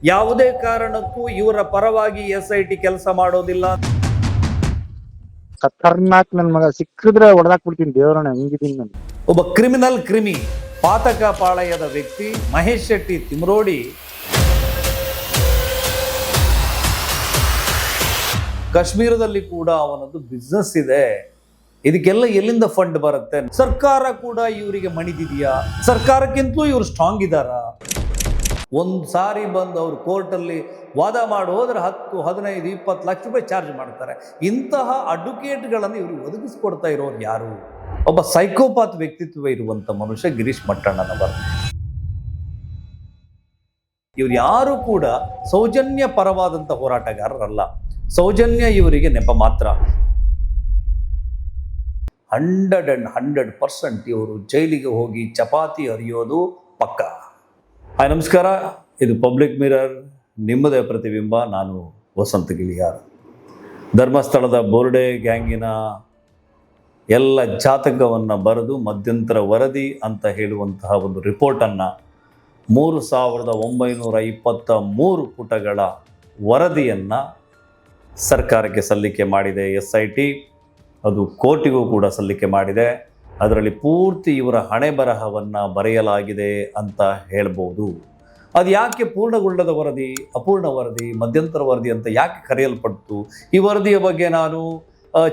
ಯಾವುದೇ ಕಾರಣಕ್ಕೂ ಇವರ ಪರವಾಗಿ SIT ಕೆಲಸ ಮಾಡೋದಿಲ್ಲ. ಖತರ್ನಾಕ್ ನನ್ ಮಗ, ಸಿಕ್ಕಿದ್ರೆ ಹೊಡೆದಾಕ್ ಬಿಡ್ತೀನಿ ದೇವರನ್ನ, ಹಂಗಿದ್ದೀನಿ ನಾನು. ಒಬ್ಬ ಕ್ರಿಮಿ ಪಾತಕ ಪಾಳಯದ ವ್ಯಕ್ತಿ ಮಹೇಶ್ ಶೆಟ್ಟಿ ತಿಮ್ರೋಡಿ ಕಾಶ್ಮೀರದಲ್ಲಿ ಕೂಡ ಅವನದ್ದು ಬಿಸ್ನೆಸ್ ಇದೆ. ಇದಕ್ಕೆಲ್ಲ ಎಲ್ಲಿಂದ ಫಂಡ್ ಬರುತ್ತೆ? ಸರ್ಕಾರ ಕೂಡ ಇವರಿಗೆ ಮಣಿದಿದೆಯಾ? ಸರ್ಕಾರಕ್ಕಿಂತಲೂ ಇವರು ಸ್ಟ್ರಾಂಗ್ ಇದ್ದಾರಾ? ಒಂದು ಸಾರಿ ಬಂದು ಅವರು ಕೋರ್ಟಲ್ಲಿ ವಾದ ಮಾಡಿ ಹೋದ್ರೆ 10, 15, 20 ಲಕ್ಷ ರೂಪಾಯಿ ಚಾರ್ಜ್ ಮಾಡ್ತಾರೆ. ಇಂತಹ ಅಡ್ವೊಕೇಟ್ಗಳನ್ನು ಇವರು ಒದಗಿಸ್ಕೊಡ್ತಾ ಇರೋರು ಯಾರು? ಒಬ್ಬ ಸೈಕೋಪಾತ್ ವ್ಯಕ್ತಿತ್ವ ಇರುವಂಥ ಮನುಷ್ಯ ಗಿರೀಶ್ ಮಟ್ಟಣ್ಣನವರು. ಇವ್ರು ಯಾರು ಕೂಡ ಸೌಜನ್ಯ ಪರವಾದಂಥ ಹೋರಾಟಗಾರರಲ್ಲ. ಸೌಜನ್ಯ ಇವರಿಗೆ ನೆಪ ಮಾತ್ರ. 100% ಇವರು ಜೈಲಿಗೆ ಹೋಗಿ ಚಪಾತಿ ಹರಿಯೋದು ಪಕ್ಕ. ಹಾಯ್, ನಮಸ್ಕಾರ. ಇದು ಪಬ್ಲಿಕ್ ಮಿರರ್, ನಿಮ್ಮದೇ ಪ್ರತಿಬಿಂಬ. ನಾನು ವಸಂತ ಗಿಳಿಯಾರ್. ಧರ್ಮಸ್ಥಳದ ಬೋರ್ಡೆ ಗ್ಯಾಂಗಿನ ಎಲ್ಲ ಜಾತಕವನ್ನು ಬರೆದು ಮಧ್ಯಂತರ ವರದಿ ಅಂತ ಹೇಳುವಂತಹ ಒಂದು ರಿಪೋರ್ಟನ್ನು 3923 ಪುಟಗಳ ವರದಿಯನ್ನು ಸರ್ಕಾರಕ್ಕೆ ಸಲ್ಲಿಕೆ ಮಾಡಿದೆ SIT. ಅದು ಕೋರ್ಟಿಗೂ ಕೂಡ ಸಲ್ಲಿಕೆ ಮಾಡಿದೆ. ಅದರಲ್ಲಿ ಪೂರ್ತಿ ಇವರ ಹಣೆ ಬರಹವನ್ನು ಬರೆಯಲಾಗಿದೆ ಅಂತ ಹೇಳ್ಬೋದು. ಅದು ಯಾಕೆ ಪೂರ್ಣಗೊಳ್ಳದ ವರದಿ, ಅಪೂರ್ಣ ವರದಿ, ಮಧ್ಯಂತರ ವರದಿ ಅಂತ ಯಾಕೆ ಕರೆಯಲ್ಪಡ್ತು? ಈ ವರದಿಯ ಬಗ್ಗೆ ನಾನು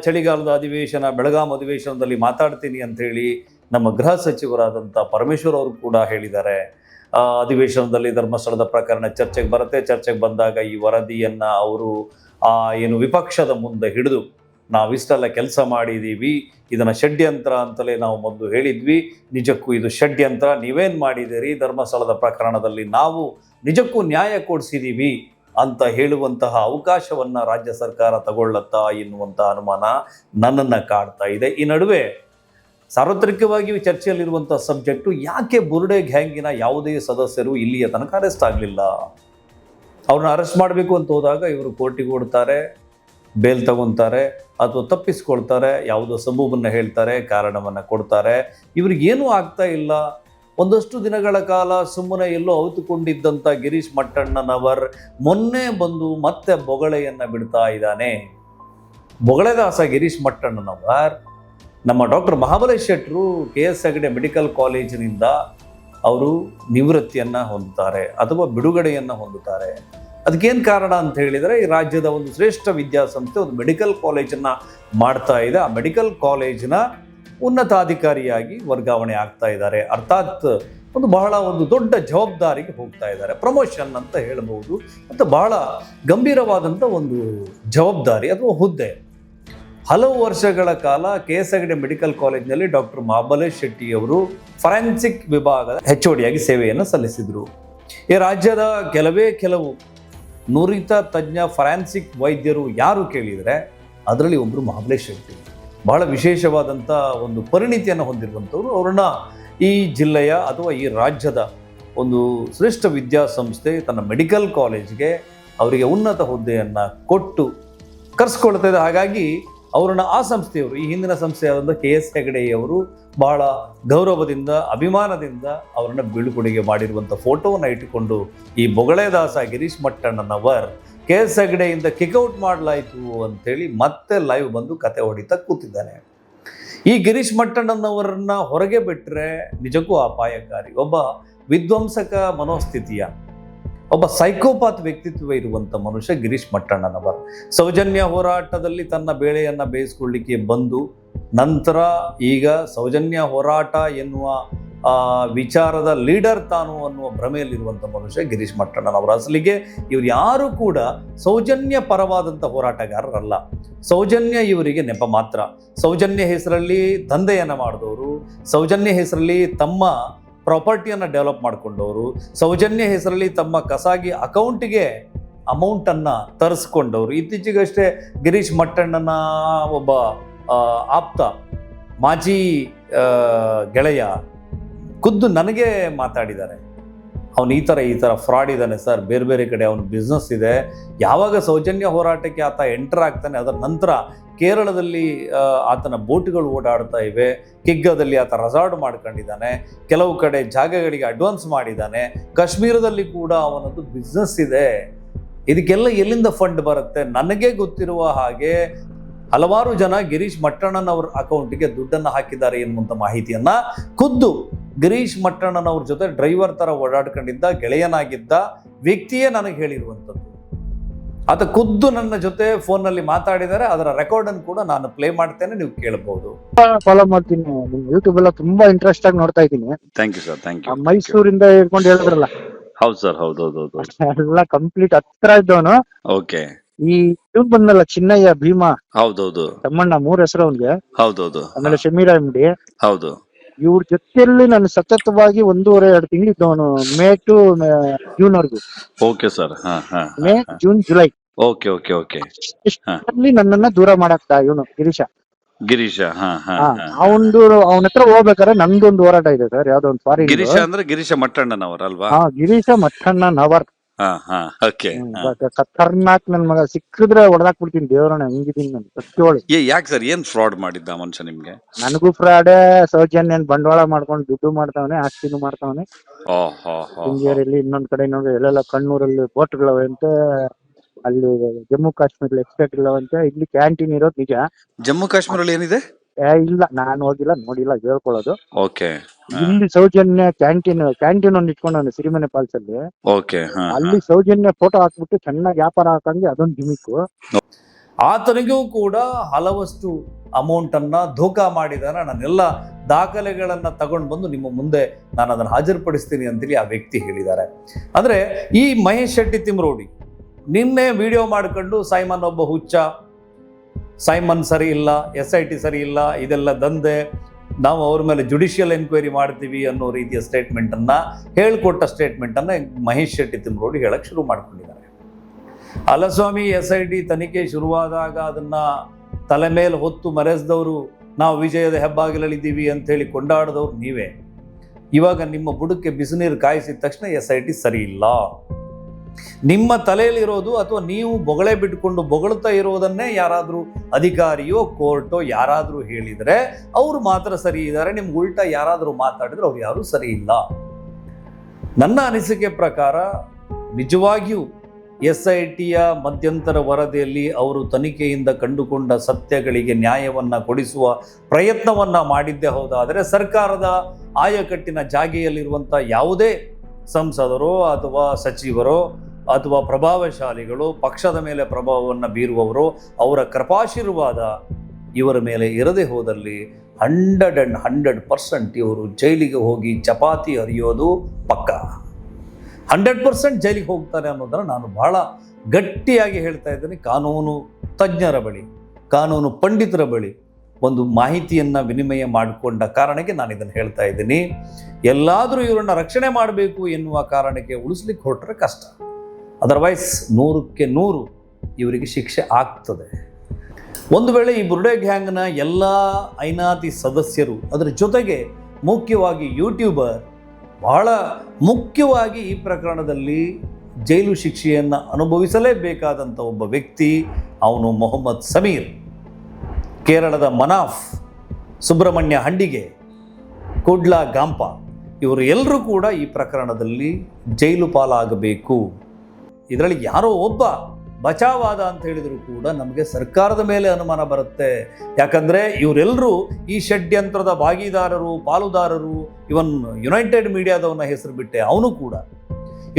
ಚಳಿಗಾಲದ ಅಧಿವೇಶನ, ಬೆಳಗಾಂ ಅಧಿವೇಶನದಲ್ಲಿ ಮಾತಾಡ್ತೀನಿ ಅಂಥೇಳಿ ನಮ್ಮ ಗೃಹ ಸಚಿವರಾದಂಥ ಪರಮೇಶ್ವರ್ ಅವರು ಕೂಡ ಹೇಳಿದ್ದಾರೆ. ಅಧಿವೇಶನದಲ್ಲಿ ಧರ್ಮಸ್ಥಳದ ಪ್ರಕರಣ ಚರ್ಚೆಗೆ ಬರುತ್ತೆ. ಚರ್ಚೆಗೆ ಬಂದಾಗ ಈ ವರದಿಯನ್ನು ಅವರು ಏನು ವಿಪಕ್ಷದ ಮುಂದೆ ಹಿಡಿದು ನಾವಿಷ್ಟೆಲ್ಲ ಕೆಲಸ ಮಾಡಿದ್ದೀವಿ, ಇದನ್ನು ಷಡ್ಯಂತ್ರ ಅಂತಲೇ ನಾವು ಮೊದಲು ಹೇಳಿದ್ವಿ, ನಿಜಕ್ಕೂ ಇದು ಷಡ್ಯಂತ್ರ, ನೀವೇನು ಮಾಡಿದ್ದೀರಿ, ಧರ್ಮಸ್ಥಳದ ಪ್ರಕರಣದಲ್ಲಿ ನಾವು ನಿಜಕ್ಕೂ ನ್ಯಾಯ ಕೊಡಿಸಿದ್ದೀವಿ ಅಂತ ಹೇಳುವಂತಹ ಅವಕಾಶವನ್ನು ರಾಜ್ಯ ಸರ್ಕಾರ ತಗೊಳ್ಳತ್ತಾ ಎನ್ನುವಂಥ ಅನುಮಾನ ನನ್ನನ್ನು ಕಾಡ್ತಾ ಇದೆ. ಈ ನಡುವೆ ಸಾರ್ವತ್ರಿಕವಾಗಿ ಚರ್ಚೆಯಲ್ಲಿರುವಂಥ ಸಬ್ಜೆಕ್ಟು, ಯಾಕೆ ಬುರ್ಡೆ ಗ್ಯಾಂಗಿನ ಯಾವುದೇ ಸದಸ್ಯರು ಇಲ್ಲಿಯ ತನಕ ಅರೆಸ್ಟ್ ಆಗಲಿಲ್ಲ? ಅವ್ರನ್ನ ಅರೆಸ್ಟ್ ಮಾಡಬೇಕು ಅಂತ ಹೋದಾಗ ಇವರು ಕೋರ್ಟಿಗೆ ಓಡ್ತಾರೆ, ಬೇಲ್ ತಗೊತಾರೆ ಅಥವಾ ತಪ್ಪಿಸ್ಕೊಳ್ತಾರೆ, ಯಾವುದೋ ಸಬೂಬನ್ನು ಹೇಳ್ತಾರೆ, ಕಾರಣವನ್ನು ಕೊಡ್ತಾರೆ. ಇವ್ರಿಗೇನೂ ಆಗ್ತಾ ಇಲ್ಲ. ಒಂದಷ್ಟು ದಿನಗಳ ಕಾಲ ಸುಮ್ಮನೆ ಎಲ್ಲೋ ಅವಿತುಕೊಂಡಿದ್ದಂಥ ಗಿರೀಶ್ ಮಟ್ಟಣ್ಣನವರ್ ಮೊನ್ನೆ ಬಂದು ಮತ್ತೆ ಬೊಗಳೆಯನ್ನು ಬಿಡ್ತಾ ಇದ್ದಾನೆ. ಬೊಗಳೆದಾಸ ಗಿರೀಶ್ ಮಟ್ಟಣ್ಣನವರ್ ನಮ್ಮ doctor Mahabalesh ಶೆಟ್ಟರು KS Hegde medical ಕಾಲೇಜಿನಿಂದ ಅವರು ನಿವೃತ್ತಿಯನ್ನು ಹೊಂದುತ್ತಾರೆ ಅಥವಾ ಬಿಡುಗಡೆಯನ್ನು ಹೊಂದುತ್ತಾರೆ. ಅದಕ್ಕೇನು ಕಾರಣ ಅಂತ ಹೇಳಿದರೆ, ಈ ರಾಜ್ಯದ ಒಂದು ಶ್ರೇಷ್ಠ ವಿದ್ಯಾಸಂಸ್ಥೆ ಒಂದು ಮೆಡಿಕಲ್ ಕಾಲೇಜನ್ನು ಮಾಡ್ತಾ ಇದೆ. ಆ ಮೆಡಿಕಲ್ ಕಾಲೇಜಿನ ಉನ್ನತಾಧಿಕಾರಿಯಾಗಿ ವರ್ಗಾವಣೆ ಆಗ್ತಾ ಇದ್ದಾರೆ. ಅರ್ಥಾತ್ ಬಹಳ ದೊಡ್ಡ ಜವಾಬ್ದಾರಿಗೆ ಹೋಗ್ತಾ ಇದ್ದಾರೆ. ಪ್ರಮೋಷನ್ ಅಂತ ಹೇಳ್ಬೋದು. ಮತ್ತು ಬಹಳ ಗಂಭೀರವಾದಂಥ ಒಂದು ಜವಾಬ್ದಾರಿ ಅಥವಾ ಹುದ್ದೆ. ಹಲವು ವರ್ಷಗಳ ಕಾಲ KS ಹೆಗಡೆ ಮೆಡಿಕಲ್ ಕಾಲೇಜಿನಲ್ಲಿ ಡಾಕ್ಟರ್ ಮಹಾಬಲೇಶ್ ಶೆಟ್ಟಿಯವರು ಫಾರೆನ್ಸಿಕ್ ವಿಭಾಗದ HOD ಆಗಿ ಸೇವೆಯನ್ನು ಸಲ್ಲಿಸಿದರು. ಈ ರಾಜ್ಯದ ಕೆಲವು ನುರಿತ ತಜ್ಞ ಫಾರೆನ್ಸಿಕ್ ವೈದ್ಯರು ಯಾರು ಕೇಳಿದರೆ ಅದರಲ್ಲಿ ಒಬ್ಬರು ಮಹಾಬಲೇಶ್ ಶೆಟ್ಟಿ. ಬಹಳ ವಿಶೇಷವಾದಂಥ ಒಂದು ಪರಿಣಿತಿಯನ್ನು ಹೊಂದಿರುವಂಥವ್ರು. ಅವ್ರನ್ನ ಈ ಜಿಲ್ಲೆಯ ಅಥವಾ ಈ ರಾಜ್ಯದ ಒಂದು ಶ್ರೇಷ್ಠ ವಿದ್ಯಾಸಂಸ್ಥೆ ತನ್ನ ಮೆಡಿಕಲ್ ಕಾಲೇಜ್ಗೆ ಅವರಿಗೆ ಉನ್ನತ ಹುದ್ದೆಯನ್ನು ಕೊಟ್ಟು ಕರೆಸ್ಕೊಳ್ತಾ ಇದೆ. ಹಾಗಾಗಿ ಅವರನ್ನು ಆ ಸಂಸ್ಥೆಯವರು, ಈ ಹಿಂದಿನ ಸಂಸ್ಥೆಯಾದಂಥ KS ಹೆಗಡೆಯವರು ಬಹಳ ಗೌರವದಿಂದ, ಅಭಿಮಾನದಿಂದ ಅವರನ್ನು ಬೀಳ್ಕೊಡುಗೆ ಮಾಡಿರುವಂಥ ಫೋಟೋವನ್ನು ಇಟ್ಟುಕೊಂಡು ಈ ಬೊಗಳೆದಾಸ ಗಿರೀಶ್ ಮಟ್ಟಣ್ಣನವರ್ KS ಹೆಗಡೆಯಿಂದ ಕಿಕ್ಔಟ್ ಮಾಡಲಾಯಿತು ಅಂಥೇಳಿ ಮತ್ತೆ ಲೈವ್ ಬಂದು ಕತೆ ಹೊಡಿತಾ ಕೂತಿದ್ದಾನೆ. ಈ ಗಿರೀಶ್ ಮಟ್ಟಣ್ಣನವರನ್ನ ಹೊರಗೆ ಬಿಟ್ಟರೆ ನಿಜಕ್ಕೂ ಅಪಾಯಕಾರಿ. ಒಬ್ಬ ವಿಧ್ವಂಸಕ ಮನೋಸ್ಥಿತಿಯ, ಒಬ್ಬ ಸೈಕೋಪಾತ್ ವ್ಯಕ್ತಿತ್ವ ಇರುವಂಥ ಮನುಷ್ಯ ಗಿರೀಶ್ ಮಟ್ಟಣ್ಣನವರ್. ಸೌಜನ್ಯ ಹೋರಾಟದಲ್ಲಿ ತನ್ನ ಬೇಳೆಯನ್ನು ಬೇಯಿಸ್ಕೊಳ್ಳಿಕ್ಕೆ ಬಂದು ನಂತರ ಈಗ ಸೌಜನ್ಯ ಹೋರಾಟ ಎನ್ನುವ ವಿಚಾರದ ಲೀಡರ್ ತಾನು ಅನ್ನುವ ಭ್ರಮೆಯಲ್ಲಿರುವಂಥ ಮನುಷ್ಯ ಗಿರೀಶ್ ಮಟ್ಟಣ್ಣನವರ. ಅಸಲಿಗೆ ಇವ್ರು ಯಾರು ಕೂಡ ಸೌಜನ್ಯ ಪರವಾದಂಥ ಹೋರಾಟಗಾರರಲ್ಲ. ಸೌಜನ್ಯ ಇವರಿಗೆ ನೆಪ ಮಾತ್ರ. ಸೌಜನ್ಯ ಹೆಸರಲ್ಲಿ ದಂಧೆಯನ್ನು ಮಾಡಿದವರು, ಸೌಜನ್ಯ ಹೆಸರಲ್ಲಿ ತಮ್ಮ ಪ್ರಾಪರ್ಟಿಯನ್ನು ಡೆವಲಪ್ ಮಾಡಿಕೊಂಡವರು, ಸೌಜನ್ಯ ಹೆಸರಲ್ಲಿ ತಮ್ಮ ಖಾಸಗಿ ಅಕೌಂಟಿಗೆ ಅಮೌಂಟನ್ನು ತರಿಸ್ಕೊಂಡವರು. ಇತ್ತೀಚೆಗಷ್ಟೇ ಗಿರೀಶ್ ಮಟ್ಟಣ್ಣನ ಒಬ್ಬ ಆಪ್ತ ಮಾಜಿ ಗೆಳೆಯ ಖುದ್ದು ನನಗೆ ಮಾತಾಡಿದ್ದಾರೆ. ಅವನು ಈ ಥರ ಫ್ರಾಡ್ ಇದ್ದಾನೆ ಸರ್, ಬೇರೆ ಬೇರೆ ಕಡೆ ಅವನ ಬಿಸ್ನೆಸ್ ಇದೆ. ಯಾವಾಗ ಸೌಜನ್ಯ ಹೋರಾಟಕ್ಕೆ ಆತ ಎಂಟರ್ ಆಗ್ತಾನೆ ಅದರ ನಂತರ ಕೇರಳದಲ್ಲಿ ಆತನ ಬೋಟ್ಗಳು ಓಡಾಡ್ತಾ ಇವೆ, ಕಿಗ್ಗದಲ್ಲಿ ಆತ ರೆಸಾರ್ಟ್ ಮಾಡ್ಕೊಂಡಿದ್ದಾನೆ, ಕೆಲವು ಕಡೆ ಜಾಗಗಳಿಗೆ ಅಡ್ವಾನ್ಸ್ ಮಾಡಿದ್ದಾನೆ, ಕಾಶ್ಮೀರದಲ್ಲಿ ಕೂಡ ಅವನದ್ದು ಬಿಸ್ನೆಸ್ ಇದೆ. ಇದಕ್ಕೆಲ್ಲ ಎಲ್ಲಿಂದ ಫಂಡ್ ಬರುತ್ತೆ? ನನಗೆ ಗೊತ್ತಿರುವ ಹಾಗೆ ಹಲವಾರು ಜನ ಗಿರೀಶ್ ಮಟ್ಟಣ್ಣನವ್ರ ಅಕೌಂಟಿಗೆ ದುಡ್ಡನ್ನು ಹಾಕಿದ್ದಾರೆ ಎನ್ನುವಂಥ ಮಾಹಿತಿಯನ್ನ ಖುದ್ದು ಗಿರೀಶ್ ಮಟ್ಟಣ್ಣನವ್ರ ಜೊತೆ ಡ್ರೈವರ್ ತರ ಓಡಾಡ್ಕೊಂಡಿದ್ದ ಗೆಳೆಯನಾಗಿದ್ದ ವ್ಯಕ್ತಿಯೇ ನನಗೆ ಹೇಳಿರುವಂಥದ್ದು. ಆತ ಖುದ್ದು ನನ್ನ ಜೊತೆ ಫೋನ್ನಲ್ಲಿ ಮಾತಾಡಿದರೆ, ಅದರ ರೆಕಾರ್ಡ್ ಅನ್ನು ಕೂಡ ನಾನು ಪ್ಲೇ ಮಾಡ್ತೇನೆ, ನೀವು ಕೇಳಬಹುದು. ಫಾಲೋ ಮಾಡ್ತೀನಿ, ನಿಮ್ ಯೂಟ್ಯೂಬ್ ಎಲ್ಲ ತುಂಬಾ ಇಂಟ್ರೆಸ್ಟ್ ಆಗಿ ನೋಡ್ತಾ ಇದ್ದೀನಿ. Thank you sir, thank you. ಮೈಸೂರಿಂದ ಹಿಡ್ಕೊಂಡು ಹೇಳಿದ್ರಲ್ಲ, ಹೌದು ಸರ್, ಹೌದೌದು. ಎಲ್ಲ ಕಂಪ್ಲೀಟ್ ಹತ್ರ ಇದ್ದವನು. ಓಕೆ. ಈ ಇವ್ನು ಬಂದಲ್ಲ ಚಿನ್ನಯ್ಯ ಭೀಮಾ, ಹೌದೌದು. ತಮ್ಮಣ್ಣ, 3 ಹೆಸರು ಅವ್ನಿಗೆ. ಹೌದೌದು. ಆಮೇಲೆ ಶಮೀರಾ MD. ಹೌದು. ಇವ್ರ ಜೊತೆಯಲ್ಲಿ ನಾನು ಸತತವಾಗಿ 1.5-2 ತಿಂಗಳಿದ್ದವನು, ಮೇ ಟು ಜೂನ್ ವರ್ಗು. Okay sir. May, June, July. Okay okay okay. ಇಷ್ಟರಲ್ಲಿ ನನ್ನನ್ನ ದೂರ ಮಾಡಾಕ್ತಾ ಇವನು ಗಿರೀಶ. ಅವನ ಹತ್ರ ಹೋಗ್ಬೇಕಾದ್ರೆ ನಂದೊಂದು ಹೋರಾಟ ಇದೆ ಸರ್, ಯಾವ್ದೋ ಒಂದು ಫಾರಿನ್. ಗಿರೀಶ ಅಂದ್ರೆ ಗಿರೀಶ ಮಟ್ಟಣ್ಣನವರಲ್ವಾ? ಗಿರೀಶ ಮಟ್ಟಣ್ಣನವರ್. ಓಕೆ. ಖತರ್ನಾಕ್ ನನ್ ಮಗ, ಸಿಕ್ಕಿದ್ರೆ ಹೊಡೆದಾಕ್ಬಿಡ್ತೀನಿ ದೇವರನ್ನ, ಹಂಗಿದ್ದೀನಿ ನಾನು ಸತ್ಯೋಳಿ. ಯಾಕೆ ಸರ್, ಏನ್ ಫ್ರಾಡ್ ಮಾಡಿದ್ದ ಮನುಷ್ಯ ನಿಮ್ಗೆ? ನನಗೂ ಫ್ರಾಡೆ, ಸೌಜನ್ಯ ಬಂಡವಾಳ ಮಾಡ್ಕೊಂಡು ದುಡ್ಡು ಮಾಡ್ತಾವನೆ, ಆಸ್ತಿನೂ ಮಾಡ್ತಾವನೆ. ಶೃಂಗೇರಿಯಲ್ಲಿ ಇನ್ನೊಂದ್ ಕಡೆ ಇನ್ನೊಂದು ಎಲ್ಲೆಲ್ಲ, ಕಣ್ಣೂರಲ್ಲಿ ಬೋಟ್ಗಳವಂತೆ, ಅಲ್ಲಿ ಜಮ್ಮು ಕಾಶ್ಮೀರ ಎಕ್ಸ್ಪೆಕ್ಟ್ ಇಲ್ಲವಂತೆ. ಇಲ್ಲಿ ಕ್ಯಾಂಟೀನ್ ಇರೋದು ನಿಜ. ಜಮ್ಮು ಕಾಶ್ಮೀರಲ್ಲಿ ಏನಿದೆ? ಇಲ್ಲ, ನಾನು ಹೋಗಿಲ್ಲ, ನೋಡಿಲ್ಲ, ಹೇಳ್ಕೊಳ್ಳೋದು. ಓಕೆ. ಇಲ್ಲಿ ಸೌಜನ್ಯ ಕ್ಯಾಂಟೀನ್ ಒಂದು ಇಟ್ಕೊಂಡು ಸಿರಿಮನೆ ಫಾಲ್ಸ್ ಅಲ್ಲಿ. ಓಕೆ. ಅಲ್ಲಿ ಸೌಜನ್ಯ ಫೋಟೋ ಹಾಕ್ಬಿಟ್ಟು ಚೆನ್ನಾಗಿ ವ್ಯಾಪಾರ ಹಾಕಂಗೆ ಅದೊಂದು ಗಿಮಿಕ್ಕು. ಆತನಿಗೂ ಕೂಡ ಹಲವಷ್ಟು ಅಮೌಂಟ್ ಅನ್ನ ಧೋಖಾ ಮಾಡಿದಾನೆ. ನಾನೆಲ್ಲ ದಾಖಲೆಗಳನ್ನ ತಗೊಂಡು ಬಂದು ನಿಮ್ಮ ಮುಂದೆ ನಾನು ಅದನ್ನು ಹಾಜರುಪಡಿಸ್ತೀನಿ ಅಂತೇಳಿ ಆ ವ್ಯಕ್ತಿ ಹೇಳಿದ್ದಾರೆ. ಅಂದ್ರೆ ಈ ಮಹೇಶ್ ಶೆಟ್ಟಿ ತಿಮ್ರೋಡಿ ನಿನ್ನೆ ವಿಡಿಯೋ ಮಾಡ್ಕೊಂಡು ಸೈಮನ್ ಒಬ್ಬ ಹುಚ್ಚ, ಸೈಮನ್ ಸರಿ ಇಲ್ಲ, SIT ಸರಿ ಇಲ್ಲ, ಇದೆಲ್ಲ ದಂಧೆ, ನಾವು ಅವ್ರ ಮೇಲೆ ಜುಡಿಷಿಯಲ್ ಎನ್ಕ್ವೈರಿ ಮಾಡ್ತೀವಿ ಅನ್ನೋ ರೀತಿಯ ಸ್ಟೇಟ್ಮೆಂಟನ್ನು, ಹೇಳಿಕೊಟ್ಟ ಸ್ಟೇಟ್ಮೆಂಟನ್ನು ಮಹೇಶ್ ಶೆಟ್ಟಿ ತಿಮ್ರೋಡಿ ಹೇಳಕ್ಕೆ ಶುರು ಮಾಡ್ಕೊಂಡಿದ್ದಾರೆ. ಅಲಸ್ವಾಮಿ SIT ತನಿಖೆ ಶುರುವಾದಾಗ ಅದನ್ನು ತಲೆ ಮೇಲೆ ಹೊತ್ತು ಮರೆಸಿದವರು, ನಾವು ವಿಜಯದ ಹೆಬ್ಬಾಗಿಲಲ್ಲಿದ್ದೀವಿ ಅಂಥೇಳಿ ಕೊಂಡಾಡಿದವ್ರು ನೀವೇ. ಇವಾಗ ನಿಮ್ಮ ಬುಡಕ್ಕೆ ಬಿಸಿನೀರು ಕಾಯಿಸಿದ ತಕ್ಷಣ SIT ಸರಿ ಇಲ್ಲ. ನಿಮ್ಮ ತಲೆಯಲ್ಲಿರೋದು ಅಥವಾ ನೀವು ಬೊಗಳೆ ಬಿಟ್ಕೊಂಡು ಬೊಗಳ್ತಾ ಇರೋದನ್ನೇ ಯಾರಾದರೂ ಅಧಿಕಾರಿಯೋ ಕೋರ್ಟೋ ಯಾರಾದರೂ ಹೇಳಿದರೆ ಅವರು ಮಾತ್ರ ಸರಿ ಇದ್ದಾರೆ, ನಿಮ್ಗೆ ಉಲ್ಟಾ ಯಾರಾದರೂ ಮಾತಾಡಿದ್ರೆ ಅವ್ರು ಯಾರೂ ಸರಿ ಇಲ್ಲ. ನನ್ನ ಅನಿಸಿಕೆ ಪ್ರಕಾರ ನಿಜವಾಗಿಯೂ SITಯ ಮಧ್ಯಂತರ ವರದಿಯಲ್ಲಿ ಅವರು ತನಿಖೆಯಿಂದ ಕಂಡುಕೊಂಡ ಸತ್ಯಗಳಿಗೆ ನ್ಯಾಯವನ್ನು ಕೊಡಿಸುವ ಪ್ರಯತ್ನವನ್ನು ಮಾಡಿದ್ದೇ ಹೌದಾದರೆ, ಸರ್ಕಾರದ ಆಯಕಟ್ಟಿನ ಜಾಗೆಯಲ್ಲಿರುವಂಥ ಯಾವುದೇ ಸಂಸದರೋ ಅಥವಾ ಸಚಿವರೋ ಅಥವಾ ಪ್ರಭಾವಶಾಲಿಗಳು, ಪಕ್ಷದ ಮೇಲೆ ಪ್ರಭಾವವನ್ನು ಬೀರುವವರು, ಅವರ ಕೃಪಾಶೀರ್ವಾದ ಇವರ ಮೇಲೆ ಇರದೇ ಹೋದಲ್ಲಿ 100% ಇವರು ಜೈಲಿಗೆ ಹೋಗಿ ಚಪಾತಿ ಹರಿಯೋದು ಪಕ್ಕ. 100% ಜೈಲಿಗೆ ಹೋಗ್ತಾರೆ ಅನ್ನೋದನ್ನು ನಾನು ಬಹಳ ಗಟ್ಟಿಯಾಗಿ ಹೇಳ್ತಾ ಇದ್ದೀನಿ. ಕಾನೂನು ತಜ್ಞರ ಬಳಿ, ಕಾನೂನು ಪಂಡಿತರ ಬಳಿ ಒಂದು ಮಾಹಿತಿಯನ್ನು ವಿನಿಮಯ ಮಾಡಿಕೊಂಡ ಕಾರಣಕ್ಕೆ ನಾನು ಇದನ್ನು ಹೇಳ್ತಾ ಇದ್ದೀನಿ. ಎಲ್ಲಾದರೂ ಇವರನ್ನು ರಕ್ಷಣೆ ಮಾಡಬೇಕು ಎನ್ನುವ ಕಾರಣಕ್ಕೆ ಉಳಿಸ್ಲಿಕ್ಕೆ ಹೊರಟ್ರೆ ಕಷ್ಟ, ಅದರ್ವೈಸ್ 100ಕ್ಕೆ 100 ಇವರಿಗೆ ಶಿಕ್ಷೆ ಆಗ್ತದೆ. ಒಂದು ವೇಳೆ ಈ ಬುರ್ಡೆ ಗ್ಯಾಂಗ್ನ ಎಲ್ಲ ಐನಾತಿ ಸದಸ್ಯರು, ಅದರ ಜೊತೆಗೆ ಮುಖ್ಯವಾಗಿ ಯೂಟ್ಯೂಬರ್, ಬಹಳ ಮುಖ್ಯವಾಗಿ ಈ ಪ್ರಕರಣದಲ್ಲಿ ಜೈಲು ಶಿಕ್ಷೆಯನ್ನು ಅನುಭವಿಸಲೇಬೇಕಾದಂಥ ಒಬ್ಬ ವ್ಯಕ್ತಿ, ಅವನು ಮೊಹಮ್ಮದ್ ಸಮೀರ್, ಕೇರಳದ ಮನಾಫ್, ಸುಬ್ರಹ್ಮಣ್ಯ ಹಂಡಿಗೆ, ಕುಡ್ಲಾ ಗಾಂಪ, ಇವರು ಎಲ್ಲರೂ ಕೂಡ ಈ ಪ್ರಕರಣದಲ್ಲಿ ಜೈಲು ಪಾಲಾಗಬೇಕು. ಇದರಲ್ಲಿ ಯಾರೋ ಒಬ್ಬ ಬಚಾವಾದ ಅಂತ ಹೇಳಿದರೂ ಕೂಡ ನಮಗೆ ಸರ್ಕಾರದ ಮೇಲೆ ಅನುಮಾನ ಬರುತ್ತೆ. ಯಾಕಂದರೆ ಇವರೆಲ್ಲರೂ ಈ ಷಡ್ಯಂತ್ರದ ಭಾಗಿದಾರರು, ಪಾಲುದಾರರು. ಇವನ್ ಯುನೈಟೆಡ್ ಮೀಡಿಯಾದವನ ಹೆಸರು ಬಿಟ್ಟೆ ಅವನು ಕೂಡ,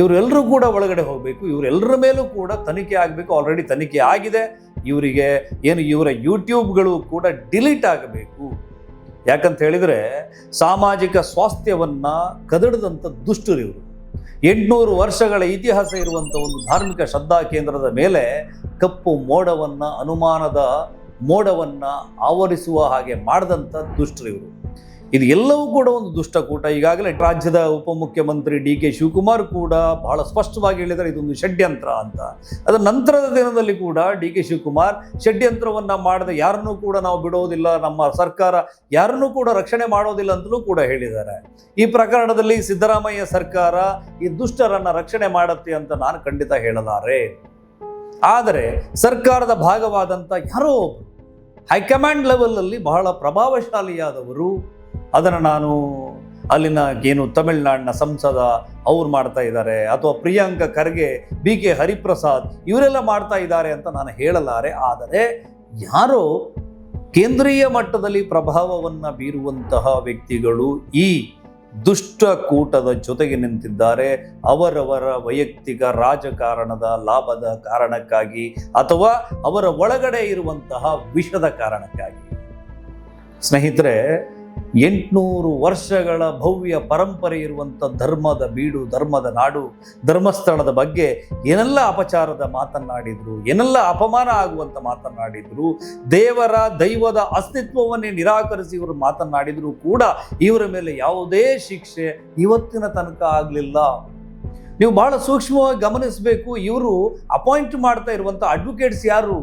ಇವರೆಲ್ಲರೂ ಕೂಡ ಒಳಗಡೆ ಹೋಗಬೇಕು. ಇವರೆಲ್ಲರ ಮೇಲೂ ಕೂಡ ತನಿಖೆ ಆಗಬೇಕು. ಆಲ್ರೆಡಿ ತನಿಖೆ ಆಗಿದೆ. ಇವರಿಗೆ ಇವರ ಯೂಟ್ಯೂಬ್ಗಳು ಕೂಡ ಡಿಲೀಟ್ ಆಗಬೇಕು. ಯಾಕಂತ ಹೇಳಿದರೆ ಸಾಮಾಜಿಕ ಸ್ವಾಸ್ಥ್ಯವನ್ನು ಕದಡದಂಥ ದುಷ್ಟರು ಇವರು. 800 ವರ್ಷಗಳ ಇತಿಹಾಸ ಇರುವಂಥ ಒಂದು ಧಾರ್ಮಿಕ ಶ್ರದ್ಧಾ ಕೇಂದ್ರದ ಮೇಲೆ ಕಪ್ಪು ಮೋಡವನ್ನು, ಅನುಮಾನದ ಮೋಡವನ್ನು ಆವರಿಸುವ ಹಾಗೆ ಮಾಡಿದಂಥ ದುಷ್ಟರು ಇವರು. ಇದು ಎಲ್ಲವೂ ಕೂಡ ಒಂದು ದುಷ್ಟಕೂಟ. ಈಗಾಗಲೇ ರಾಜ್ಯದ ಉಪಮುಖ್ಯಮಂತ್ರಿ DK ಶಿವಕುಮಾರ್ ಕೂಡ ಬಹಳ ಸ್ಪಷ್ಟವಾಗಿ ಹೇಳಿದ್ದಾರೆ ಇದೊಂದು ಷಡ್ಯಂತ್ರ ಅಂತ. ಅದರ ನಂತರದ ದಿನದಲ್ಲಿ ಕೂಡ DK ಶಿವಕುಮಾರ್ ಷಡ್ಯಂತ್ರವನ್ನ ಮಾಡದೆ ಯಾರನ್ನೂ ಕೂಡ ನಾವು ಬಿಡೋದಿಲ್ಲ, ನಮ್ಮ ಸರ್ಕಾರ ಯಾರನ್ನೂ ಕೂಡ ರಕ್ಷಣೆ ಮಾಡೋದಿಲ್ಲ ಅಂತಲೂ ಕೂಡ ಹೇಳಿದ್ದಾರೆ. ಈ ಪ್ರಕರಣದಲ್ಲಿ ಸಿದ್ದರಾಮಯ್ಯ ಸರ್ಕಾರ ಈ ದುಷ್ಟರನ್ನ ರಕ್ಷಣೆ ಮಾಡುತ್ತೆ ಅಂತ ನಾನು ಖಂಡಿತ ಹೇಳಲಾರೆ. ಆದರೆ ಸರ್ಕಾರದ ಭಾಗವಾದಂಥ ಯಾರೋ ಹೈಕಮಾಂಡ್ ಲೆವೆಲಲ್ಲಿ ಬಹಳ ಪ್ರಭಾವಶಾಲಿಯಾದವರು, ಅದನ್ನು ನಾನು ಅಲ್ಲಿನ ಏನು ತಮಿಳುನಾಡಿನ ಸಂಸದ ಅವ್ರು ಮಾಡ್ತಾ ಇದ್ದಾರೆ, ಅಥವಾ ಪ್ರಿಯಾಂಕ ಖರ್ಗೆ, BK ಹರಿಪ್ರಸಾದ್ ಇವರೆಲ್ಲ ಮಾಡ್ತಾ ಇದ್ದಾರೆ ಅಂತ ನಾನು ಹೇಳಲಾರೆ. ಆದರೆ ಯಾರೋ ಕೇಂದ್ರೀಯ ಮಟ್ಟದಲ್ಲಿ ಪ್ರಭಾವವನ್ನು ಬೀರುವಂತಹ ವ್ಯಕ್ತಿಗಳು ಈ ದುಷ್ಟಕೂಟದ ಜೊತೆಗೆ ನಿಂತಿದ್ದಾರೆ. ಅವರವರ ವೈಯಕ್ತಿಕ ರಾಜಕಾರಣದ ಲಾಭದ ಕಾರಣಕ್ಕಾಗಿ ಅಥವಾ ಅವರ ಒಳಗಡೆ ಇರುವಂತಹ ವಿಷದ ಕಾರಣಕ್ಕಾಗಿ. ಸ್ನೇಹಿತರೆ, 800 ವರ್ಷಗಳ ಭವ್ಯ ಪರಂಪರೆ ಇರುವಂಥ ಧರ್ಮದ ಬೀಡು, ಧರ್ಮದ ನಾಡು, ಧರ್ಮಸ್ಥಳದ ಬಗ್ಗೆ ಏನೆಲ್ಲ ಅಪಚಾರದ ಮಾತನಾಡಿದ್ರು, ಏನೆಲ್ಲ ಅಪಮಾನ ಆಗುವಂಥ ಮಾತನಾಡಿದ್ರು, ದೈವದ ಅಸ್ತಿತ್ವವನ್ನೇ ನಿರಾಕರಿಸಿ ಇವರು ಮಾತನಾಡಿದ್ರು ಕೂಡ ಇವರ ಮೇಲೆ ಯಾವುದೇ ಶಿಕ್ಷೆ ಇವತ್ತಿನ ತನಕ ಆಗಲಿಲ್ಲ. ನೀವು ಬಹಳ ಸೂಕ್ಷ್ಮವಾಗಿ ಗಮನಿಸಬೇಕು. ಇವರು ಅಪಾಯಿಂಟ್ ಮಾಡ್ತಾ ಇರುವಂಥ ಅಡ್ವೊಕೇಟ್ಸ್ ಯಾರು?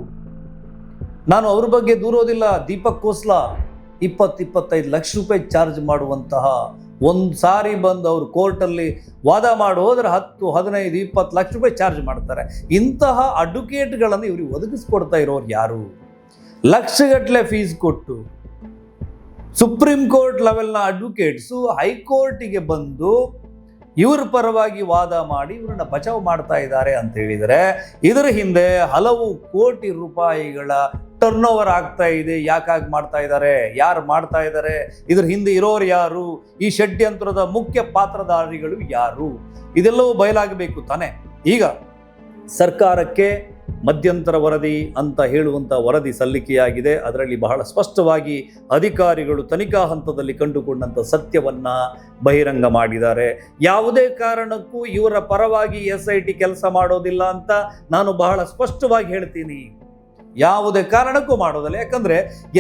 ನಾನು ಅವ್ರ ಬಗ್ಗೆ ದೂರೋದಿಲ್ಲ. ದೀಪಕ್ ಕೋಸ್ಲಾ 20-25 ಲಕ್ಷ ರೂಪಾಯಿ ಚಾರ್ಜ್ ಮಾಡುವಂತಹ, ಒಂದು ಸಾರಿ ಬಂದು ಅವರು ಕೋರ್ಟಲ್ಲಿ ವಾದ ಮಾಡಿ ಹೋದರೆ 10-15-20 ಲಕ್ಷ ರೂಪಾಯಿ ಚಾರ್ಜ್ ಮಾಡ್ತಾರೆ. ಇಂತಹ ಅಡ್ವೊಕೇಟ್ಗಳನ್ನು ಇವ್ರಿಗೆ ಒದಗಿಸ್ಕೊಡ್ತಾ ಇರೋರು ಯಾರು? ಲಕ್ಷಗಟ್ಟಲೆ ಫೀಸ್ ಕೊಟ್ಟು ಸುಪ್ರೀಂ ಕೋರ್ಟ್ ಲೆವೆಲ್ನ ಅಡ್ವೊಕೇಟ್ಸು ಹೈಕೋರ್ಟಿಗೆ ಬಂದು ಇವ್ರ ಪರವಾಗಿ ವಾದ ಮಾಡಿ ಇವ್ರನ್ನ ಬಚಾವ್ ಮಾಡ್ತಾ ಇದ್ದಾರೆ ಅಂತ ಹೇಳಿದರೆ, ಇದರ ಹಿಂದೆ ಹಲವು ಕೋಟಿ ರೂಪಾಯಿಗಳ ಟರ್ನ್ ಓವರ್ ಆಗ್ತಾ ಇದೆ. ಯಾಕಾಗಿ ಮಾಡ್ತಾ ಇದ್ದಾರೆ? ಯಾರು ಮಾಡ್ತಾ ಇದ್ದಾರೆ? ಇದ್ರ ಹಿಂದೆ ಇರೋರು ಯಾರು? ಈ ಷಡ್ಯಂತ್ರದ ಮುಖ್ಯ ಪಾತ್ರಧಾರಿಗಳು ಯಾರು? ಇದೆಲ್ಲವೂ ಬಯಲಾಗಬೇಕು ತಾನೆ. ಈಗ ಸರ್ಕಾರಕ್ಕೆ ಮಧ್ಯಂತರ ವರದಿ ಅಂತ ಹೇಳುವಂಥ ವರದಿ ಸಲ್ಲಿಕೆಯಾಗಿದೆ. ಅದರಲ್ಲಿ ಬಹಳ ಸ್ಪಷ್ಟವಾಗಿ ಅಧಿಕಾರಿಗಳು ತನಿಖಾ ಹಂತದಲ್ಲಿ ಕಂಡುಕೊಂಡಂಥ ಸತ್ಯವನ್ನ ಬಹಿರಂಗ ಮಾಡಿದ್ದಾರೆ. ಯಾವುದೇ ಕಾರಣಕ್ಕೂ ಇವರ ಪರವಾಗಿ SIT ಕೆಲಸ ಮಾಡೋದಿಲ್ಲ ಅಂತ ನಾನು ಬಹಳ ಸ್ಪಷ್ಟವಾಗಿ ಹೇಳ್ತೀನಿ. ಯಾವುದೇ ಕಾರಣಕ್ಕೂ ಮಾಡೋದಿಲ್ಲ. ಯಾಕಂದ್ರೆ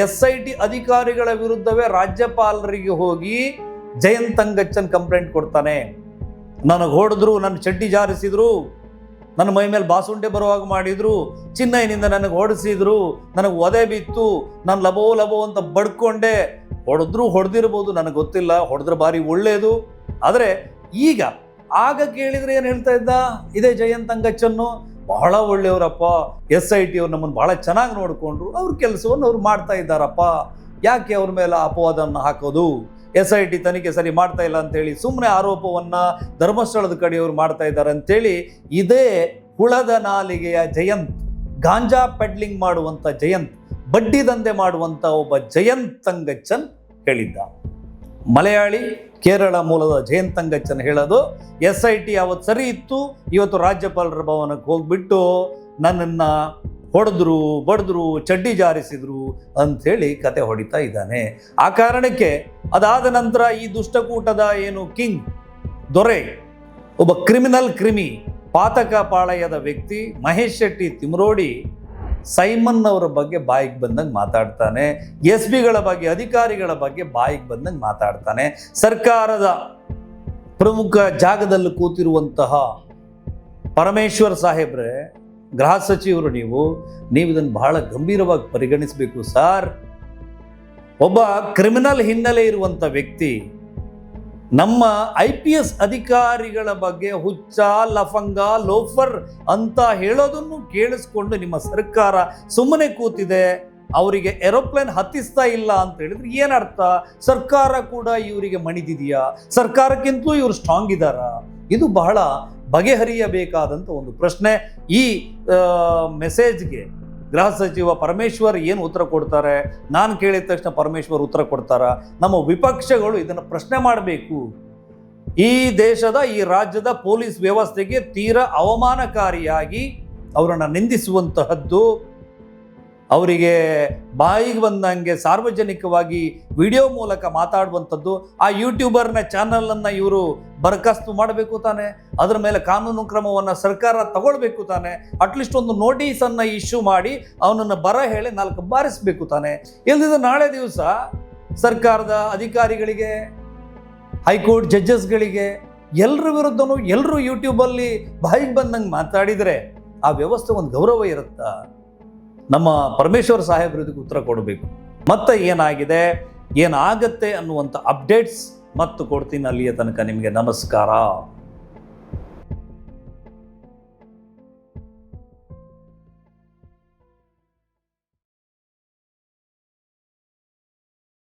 SIT ಅಧಿಕಾರಿಗಳ ವಿರುದ್ಧವೇ ರಾಜ್ಯಪಾಲರಿಗೆ ಹೋಗಿ ಜಯಂತ್ ಅಂಗಚ್ಚನ್ ಕಂಪ್ಲೇಂಟ್ ಕೊಡ್ತಾನೆ. ನನಗೆ ಹೊಡೆದ್ರು, ನನ್ನ ಚಡ್ಡಿ ಜಾರಿಸಿದ್ರು, ನನ್ನ ಮೈ ಮೇಲೆ ಬಾಸುಂಡೆ ಬರುವಾಗ ಮಾಡಿದ್ರು, ಚಿನ್ನೈನಿಂದ ನನಗೆ ಹೊಡೆಸಿದ್ರು, ನನಗೆ ಒದೆ ಬಿತ್ತು, ನಾನು ಲಬೋ ಅಂತ ಬಡ್ಕೊಂಡೆ. ಹೊಡೆದಿರ್ಬೋದು, ನನಗೆ ಗೊತ್ತಿಲ್ಲ, ಹೊಡೆದ್ರೆ ಭಾರಿ ಒಳ್ಳೆಯದು. ಆದರೆ ಆಗ ಕೇಳಿದ್ರೆ ಏನು ಹೇಳ್ತಾ ಇದ್ದ? ಇದೇ ಜಯಂತ್ ಅಂಗಚ್ಚನ್ನು ಬಹಳ ಒಳ್ಳೆಯವರಪ್ಪ, SIT ಅವ್ರು ನಮ್ಮನ್ನು ಬಹಳ ಚೆನ್ನಾಗಿ ನೋಡಿಕೊಂಡ್ರು, ಅವ್ರ ಕೆಲಸವನ್ನು ಅವ್ರು ಮಾಡ್ತಾ ಇದ್ದಾರಪ್ಪ, ಯಾಕೆ ಅವ್ರ ಮೇಲೆ ಅಪವಾದವನ್ನು ಹಾಕೋದು? SIT ತನಿಖೆ ಸರಿ ಮಾಡ್ತಾ ಇಲ್ಲ ಅಂತೇಳಿ ಸುಮ್ಮನೆ ಆರೋಪವನ್ನು ಧರ್ಮಸ್ಥಳದ ಕಡೆಯವರು ಮಾಡ್ತಾ ಇದ್ದಾರೆ ಅಂತೇಳಿ ಇದೇ ಹುಳದ ನಾಲಿಗೆಯ ಜಯಂತ್, ಗಾಂಜಾ ಪೆಡ್ಲಿಂಗ್ ಮಾಡುವಂಥ ಜಯಂತ್, ಬಡ್ಡಿ ದಂಧೆ ಮಾಡುವಂಥ ಒಬ್ಬ ಜಯಂತ್ ಅಂಗಚ್ಚನ್ ಹೇಳಿದ್ದ. ಮಲಯಾಳಿ ಕೇರಳ ಮೂಲದ ಜಯಂತ್ ಅಂಗಚ್ಚನ್ ಹೇಳೋದು, SIT ಯಾವತ್ತು ಸರಿ ಇತ್ತು, ಇವತ್ತು ರಾಜ್ಯಪಾಲರ ಭವನಕ್ಕೆ ಹೋಗ್ಬಿಟ್ಟು ನನ್ನನ್ನು ಹೊಡೆದ್ರು, ಬಡಿದ್ರು, ಚಡ್ಡಿ ಜಾರಿಸಿದ್ರು ಅಂಥೇಳಿ ಕತೆ ಹೊಡಿತಾ ಇದ್ದಾನೆ. ಆ ಕಾರಣಕ್ಕೆ ಅದಾದ ನಂತರ ಈ ದುಷ್ಟಕೂಟದ ಏನು ಕಿಂಗ್, ದೊರೆ, ಒಬ್ಬ ಕ್ರಿಮಿ, ಪಾತಕ ಪಾಳಯದ ವ್ಯಕ್ತಿ ಮಹೇಶ್ ಶೆಟ್ಟಿ ತಿಮ್ರೋಡಿ ಸೈಮನ್ ಅವರ ಬಗ್ಗೆ ಬಾಯಿಗೆ ಬಂದಂಗೆ ಮಾತಾಡ್ತಾನೆ. SBಗಳ ಬಗ್ಗೆ, ಅಧಿಕಾರಿಗಳ ಬಗ್ಗೆ ಬಾಯಿಗೆ ಬಂದಂಗೆ ಮಾತಾಡ್ತಾನೆ. ಸರ್ಕಾರದ ಪ್ರಮುಖ ಜಾಗದಲ್ಲಿ ಕೂತಿರುವಂತಹ ಪರಮೇಶ್ವರ್ ಸಾಹೇಬ್ರೆ, ಗೃಹ ಸಚಿವರು, ನೀವು ಇದನ್ನು ಬಹಳ ಗಂಭೀರವಾಗಿ ಪರಿಗಣಿಸಬೇಕು ಸರ್. ಒಬ್ಬ ಕ್ರಿಮಿನಲ್ ಹಿನ್ನೆಲೆ ಇರುವಂಥ ವ್ಯಕ್ತಿ ನಮ್ಮ IPS ಅಧಿಕಾರಿಗಳ ಬಗ್ಗೆ ಹುಚ್ಚ, ಲಫಂಗ, ಲೋಫರ್ ಅಂತ ಹೇಳೋದನ್ನು ಕೇಳಿಸ್ಕೊಂಡು ನಿಮ್ಮ ಸರ್ಕಾರ ಸುಮ್ಮನೆ ಕೂತಿದೆ. ಅವರಿಗೆ ಏರೋಪ್ಲೇನ್ ಹತ್ತಿಸ್ತಾ ಇಲ್ಲ ಅಂತ ಹೇಳಿದ್ರೆ ಏನರ್ಥ? ಸರ್ಕಾರ ಕೂಡ ಇವರಿಗೆ ಮಣಿದಿದೆಯಾ? ಸರ್ಕಾರಕ್ಕಿಂತಲೂ ಇವರು ಸ್ಟ್ರಾಂಗ್ ಇದ್ದಾರಾ? ಇದು ಬಹಳ ಬಗೆಹರಿಯಬೇಕಾದಂಥ ಒಂದು ಪ್ರಶ್ನೆ. ಈ ಮೆಸೇಜ್ಗೆ ಗೃಹ ಸಚಿವ ಪರಮೇಶ್ವರ್ ಏನು ಉತ್ತರ ಕೊಡ್ತಾರೆ? ನಾನು ಕೇಳಿದ ತಕ್ಷಣ ಪರಮೇಶ್ವರ್ ಉತ್ತರ ಕೊಡ್ತಾರ? ನಮ್ಮ ವಿಪಕ್ಷಗಳು ಇದನ್ನು ಪ್ರಶ್ನೆ ಮಾಡಬೇಕು. ಈ ದೇಶದ, ಈ ರಾಜ್ಯದ ಪೊಲೀಸ್ ವ್ಯವಸ್ಥೆಗೆ ತೀರಾ ಅವಮಾನಕಾರಿಯಾಗಿ ಅವರನ್ನು ನಿಂದಿಸುವಂತಹದ್ದು, ಅವರಿಗೆ ಬಾಯಿಗೆ ಬಂದಂಗೆ ಸಾರ್ವಜನಿಕವಾಗಿ ವಿಡಿಯೋ ಮೂಲಕ ಮಾತಾಡುವಂಥದ್ದು, ಆ ಯೂಟ್ಯೂಬರ್ನ ಚಾನಲನ್ನು ಇವರು ಬರಖಾಸ್ತು ಮಾಡಬೇಕು ತಾನೆ, ಅದರ ಮೇಲೆ ಕಾನೂನು ಕ್ರಮವನ್ನು ಸರ್ಕಾರ ತಗೊಳ್ಬೇಕು ತಾನೆ, ಅಟ್ಲೀಸ್ಟ್ ಒಂದು ನೋಟಿಸನ್ನು ಇಶ್ಯೂ ಮಾಡಿ ಅವನನ್ನು ಬರ ಹೇಳಿ 4 ಬಾರಿಸಬೇಕು ತಾನೆ. ಇಲ್ಲದಿದ್ದರೆ ನಾಳೆ ದಿವಸ ಸರ್ಕಾರದ ಅಧಿಕಾರಿಗಳಿಗೆ, ಹೈಕೋರ್ಟ್ ಜಡ್ಜಸ್ಗಳಿಗೆ, ಎಲ್ಲರ ವಿರುದ್ಧನೂ ಎಲ್ಲರೂ ಯೂಟ್ಯೂಬಲ್ಲಿ ಬಾಯಿಗೆ ಬಂದಂಗೆ ಮಾತಾಡಿದರೆ ಆ ವ್ಯವಸ್ಥೆ ಒಂದು ಗೌರವ ಇರುತ್ತಾ? ನಮ್ಮ ಪರಮೇಶ್ವರ್ ಸಾಹೇಬ್ರು ಇದಕ್ಕೆ ಉತ್ತರ ಕೊಡಬೇಕು. ಮತ್ತೆ ಏನಾಗಿದೆ, ಏನಾಗತ್ತೆ ಅನ್ನುವಂಥ ಅಪ್ಡೇಟ್ಸ್ ಮತ್ತು ಕೊಡ್ತೀನಿ. ಅಲ್ಲಿಯ ತನಕ ನಿಮಗೆ ನಮಸ್ಕಾರ.